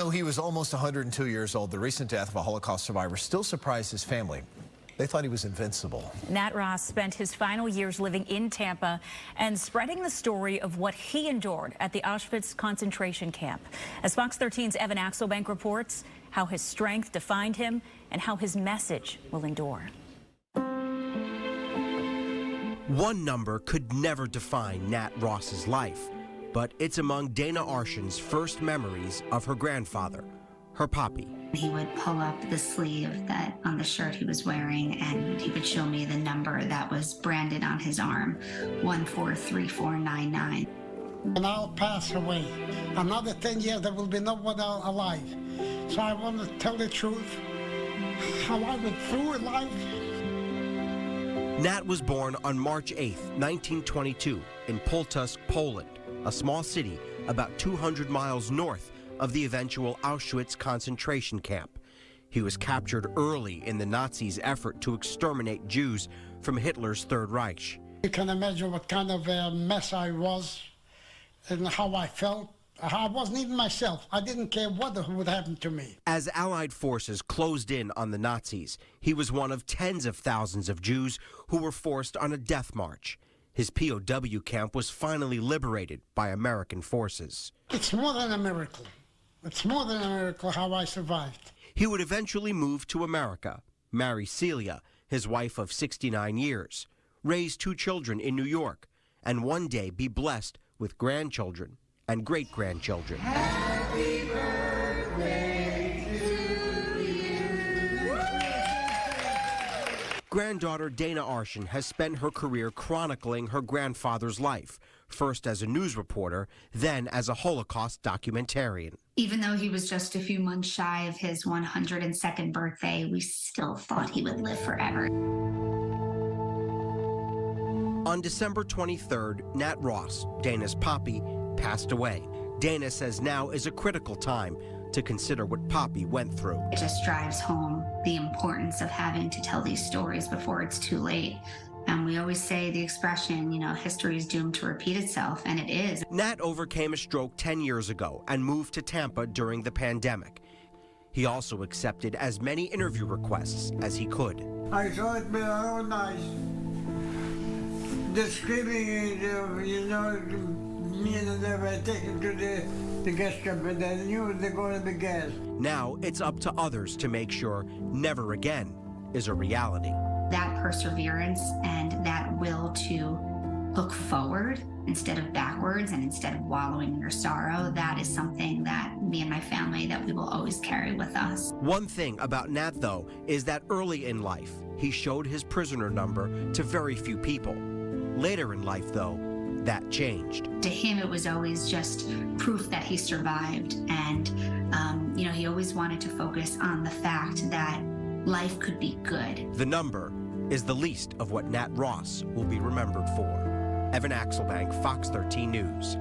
Though he was almost 102 years old, the recent death of a Holocaust survivor still surprised his family. They thought he was invincible. Nat Ross spent his final years living in Tampa and spreading the story of what he endured at the Auschwitz concentration camp. As Fox 13's Evan Axelbank reports, how his strength defined him and how his message will endure. One number could never define Nat Ross's life, but it's among Dana Arshin's first memories of her grandfather, her poppy. He would pull up the sleeve that on the shirt he was wearing, and he would show me the number that was branded on his arm, 143499. And I'll pass away. Another 10 years, there will be no one alive. So I want to tell the truth, how I went through life. Nat was born on March 8, 1922, in Poltusk, Poland, a small city about 200 miles north of the eventual Auschwitz concentration camp. He was captured early in the Nazis' effort to exterminate Jews from Hitler's Third Reich. You can imagine what kind of a mess I was and how I felt. I wasn't even myself. I didn't care what would happen to me. As Allied forces closed in on the Nazis, he was one of tens of thousands of Jews who were forced on a death march. His POW camp was finally liberated by American forces. It's more than a miracle. It's more than a miracle how I survived. He would eventually move to America, marry Celia, his wife of 69 years, raise 2 children in New York, and one day be blessed with grandchildren and great-grandchildren. Happy birthday to you. Granddaughter Dana Arshin has spent her career chronicling her grandfather's life, first as a news reporter, then as a Holocaust documentarian. Even though he was just a few months shy of his 102nd birthday, we still thought he would live forever. On December 23rd, Nat Ross, Dana's poppy, passed away. Dana says now is a critical time to consider what Poppy went through. It just drives home the importance of having to tell these stories before it's too late. And we always say the expression, history is doomed to repeat itself, and it is. Nat overcame a stroke 10 years ago and moved to Tampa during the pandemic. He also accepted as many interview requests as he could. I saw it with my own eyes. The screaming, they were taken to the gas camp, and I knew they're going to be gas. Now it's up to others to make sure never again is a reality. That perseverance and that will to look forward instead of backwards, and instead of wallowing in your sorrow, that is something that me and my family, that we will always carry with us. One thing about Nat, though, is that early in life, he showed his prisoner number to very few people. Later in life, though, that changed. To him, it was always just proof that he survived, and he always wanted to focus on the fact that life could be good. The number is the least of what Nat Ross will be remembered for. Evan Axelbank, Fox 13 News.